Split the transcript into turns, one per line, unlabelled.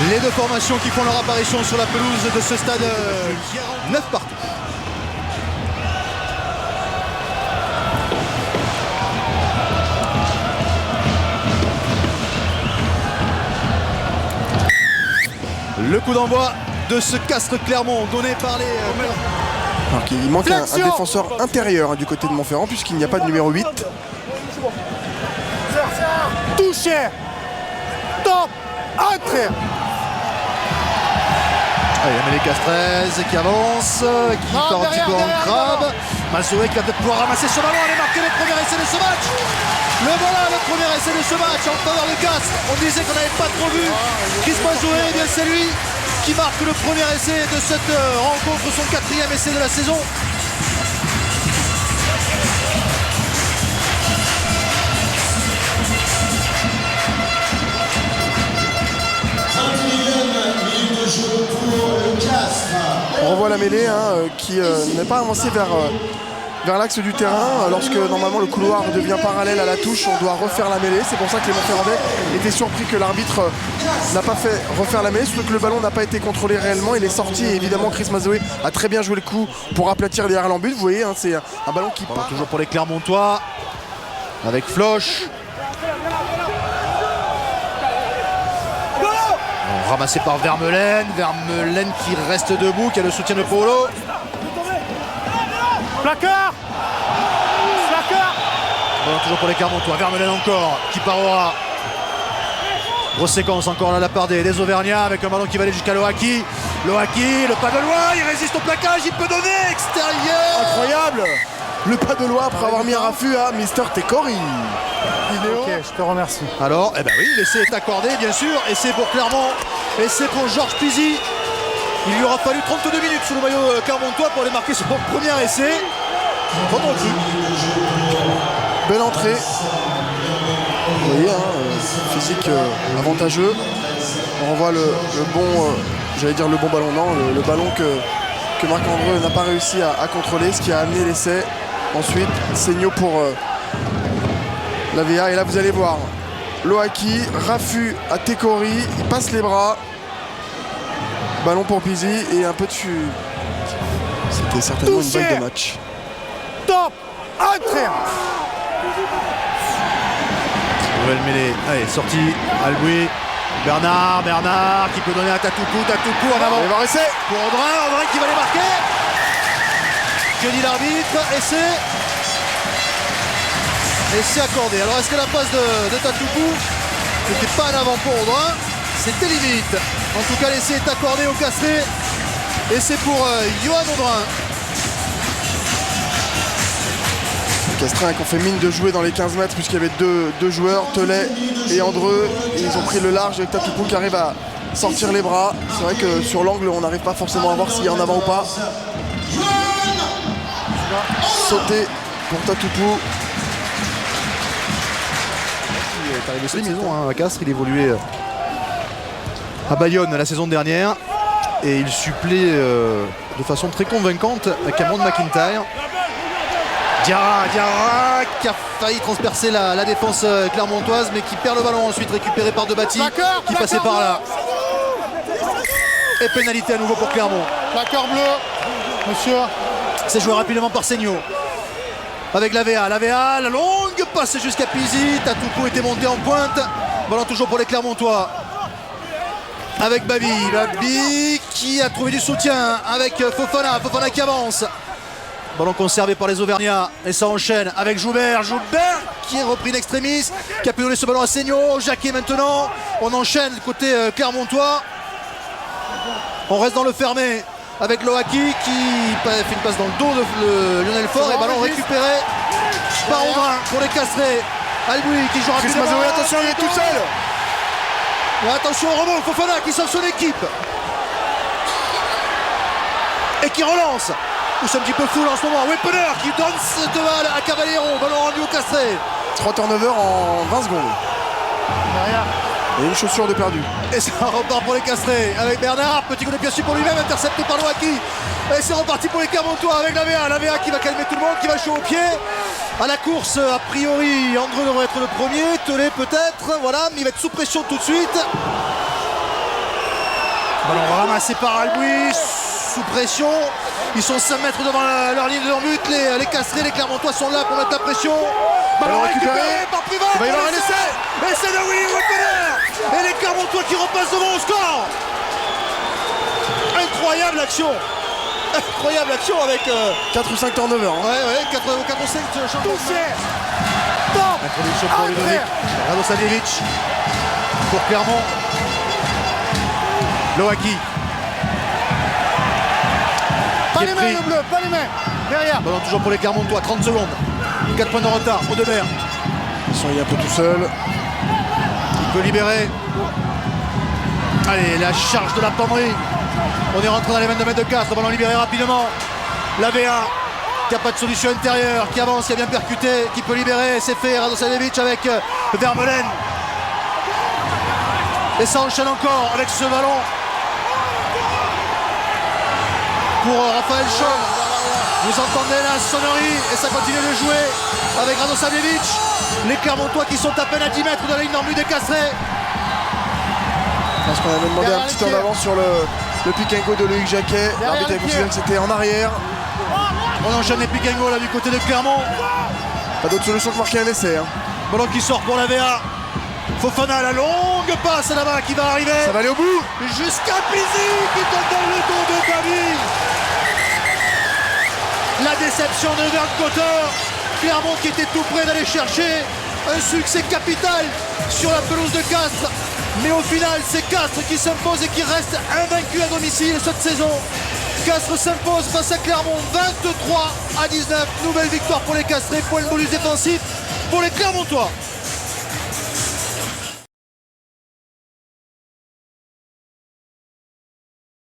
Les deux formations qui font leur apparition sur la pelouse de ce stade 9 partout. Le coup d'envoi de ce Castres Clermont donné par les...
Alors qu'il manque un défenseur intérieur du côté de Montferrand puisqu'il n'y a pas de numéro 8.
Touché. Top. Entrée.
Allez, la mêlée Castres qui avance, qui part un petit peu en crabe. Mazoué qui va peut-être pouvoir ramasser ce ballon, aller marquer le premier essai de ce match. Le voilà, le premier essai de ce match en faveur de Castres. On disait qu'on n'avait pas trop vu Chris Mazoué, eh bien c'est lui qui marque le premier essai de cette rencontre, son 4e essai de la saison.
On revoit la mêlée qui n'est pas avancée vers l'axe du terrain. Lorsque normalement le couloir devient parallèle à la touche, on doit refaire la mêlée. C'est pour ça que les Montferrandais étaient surpris que l'arbitre n'a pas fait refaire la mêlée, surtout que le ballon n'a pas été contrôlé réellement. Il est sorti et évidemment Chris Mazoué a très bien joué le coup pour aplatir derrière l'embut. Vous voyez, c'est un ballon qui part.
Toujours pour les Clermontois avec Floch. Ramassé par Vermeulen qui reste debout, qui a le soutien de Polo.
Placard.
Bon, toujours pour les Clermontois, Vermeulen encore, qui part au ras. Grosse séquence encore là de la part des Auvergnats avec un ballon qui va aller jusqu'à Loaki. Loaki, le pas de loin, il résiste au plaquage, il peut donner, extérieur.
Incroyable. Le pas de loi après avoir mis un raffut à Mister Tekori.
Ok, je te remercie.
Alors, eh ben oui, l'essai est accordé, bien sûr. Essai pour Clermont, essai pour Georges Pizzi. Il lui aura fallu 32 minutes sous le maillot clermontois pour aller marquer son premier essai. Bonne recrue.
Belle entrée. Vous voyez, physique avantageux. On revoit le bon, j'allais dire le bon ballon, non, le ballon que Marc-André n'a pas réussi à contrôler, ce qui a amené l'essai. Ensuite, Seigno pour la VA. Et là, vous allez voir, Loaki, raffut à Tekori, il passe les bras. Ballon pour Pizzi et un peu de C'était certainement
touché.
Une balle de match.
Top. Entrée.
Nouvelle mêlée. Allez, sortie. Alboui. Bernard qui peut donner à Tatoukou en avant.
Il va rester.
Pour Audrin qui va les marquer. Que dit l'arbitre? Essai accordé. Alors est-ce que la passe de Tatoukou n'était pas en avant pour Audrin? C'était limite. En tout cas, l'essai est accordé au Castres. Et c'est pour Johan Audrin.
Castrin qui ont fait mine de jouer dans les 15 mètres puisqu'il y avait deux joueurs, Telet et Andreux. Et ils ont pris le large avec Tatoukou qui arrive à sortir les bras. C'est vrai que sur l'angle, on n'arrive pas forcément à voir s'il est en avant ou pas. Sauté pour Tatoukou.
Il est arrivé sur les maisons à Castres. Il évoluait à Bayonne la saison dernière. Et il supplée de façon très convaincante à Cameron McIntyre. Diarra qui a failli transpercer la défense clermontoise mais qui perd le ballon ensuite récupéré par Debati qui passait par là. Et pénalité à nouveau pour Clermont.
Placard bleu, monsieur.
C'est joué rapidement par Seigno. Avec la VA, la longue passe jusqu'à Pizzi. Tatoukou était monté en pointe. Ballon toujours pour les Clermontois. Avec Babi qui a trouvé du soutien avec Fofana qui avance. Ballon conservé par les Auvergnats et ça enchaîne avec Joubert qui est repris d'extrémis, qui a pu donner ce ballon à Seigno. Jacquet maintenant, on enchaîne côté clermontois. On reste dans le fermé avec Loaki qui fait une passe dans le dos de Lionel Faure et ballon récupéré par Audrin pour les Castrés. Alboui qui joue rapidement.
Attention, il est tout seul.
Et attention au rebond, Fofana qui sauve son équipe et qui relance. C'est un petit peu fou en ce moment. Weppener qui donne cette balle à Caballero. Ballon rendu au Castré.
3 turnovers en 20 secondes.
Derrière.
Et une chaussure de perdu.
Et ça repart pour les Castrés avec Bernard, petit coup de pied dessus pour lui-même, intercepté par Loaki. Et c'est reparti pour les Clermontois avec l'AVA qui va calmer tout le monde, qui va chaud au pied. À la course, a priori, André devrait être le premier, Telé peut-être, voilà, mais il va être sous pression tout de suite. Ballon ramassé par Albouy, sous pression. Ils sont 5 mètres devant leur ligne de leur but. Les Castrés, les Clermontois sont là pour mettre la pression. Ballon récupéré par Privat.
Il va y avoir un essai.
Essai de Willy Wetteler. Et les Clermontois qui repassent devant au score. Incroyable action. Incroyable action avec
4 ou 5 turnovers. Hein.
ouais, 4 ou 5 changements.
Touché. Top.
Introduction pour Ludovic. Radosavljevic pour Clermont. Loaki.
Pas les mains, le bleu, pas les mains. Derrière.
Ballon toujours pour les Clermontois, 30 secondes. 4 points de retard, Audebert.
Ils sont un peu tout seuls.
Il peut libérer. Allez, la charge de la penderie. On est rentré dans les 22 mètres de Castres. Ballon libéré rapidement. L'AVA qui n'a pas de solution intérieure, qui avance, qui a bien percuté, qui peut libérer. C'est fait. Radosavljevic avec Vermeulen. Et ça enchaîne encore avec ce ballon pour Raphaël Chaume. Vous entendez la sonnerie et ça continue de jouer avec Radosavljevic. Les Clermontois qui sont à peine à 10 mètres de la ligne d'en-but des Castrés.
Parce qu'on avait demandé un petit temps d'avance sur le pick and go de Loïc Jacquet. L'arbitre a considéré que c'était en arrière.
On enchaîne les pick and go là du côté de Clermont.
Pas d'autre solution que marquer un essai. Hein.
Ballon qui sort pour la VA. Fofana, la longue passe là-bas qui va arriver.
Ça va aller au bout.
Jusqu'à Pizzi qui te donne le dos de Babi. La déception de Verne Cotter. Clermont qui était tout près d'aller chercher un succès capital sur la pelouse de Castres. Mais au final, c'est Castres qui s'impose et qui reste invaincu à domicile cette saison. Castres s'impose face à Clermont 23-19. Nouvelle victoire pour les Castrés. Point de bonus défensif pour les Clermontois.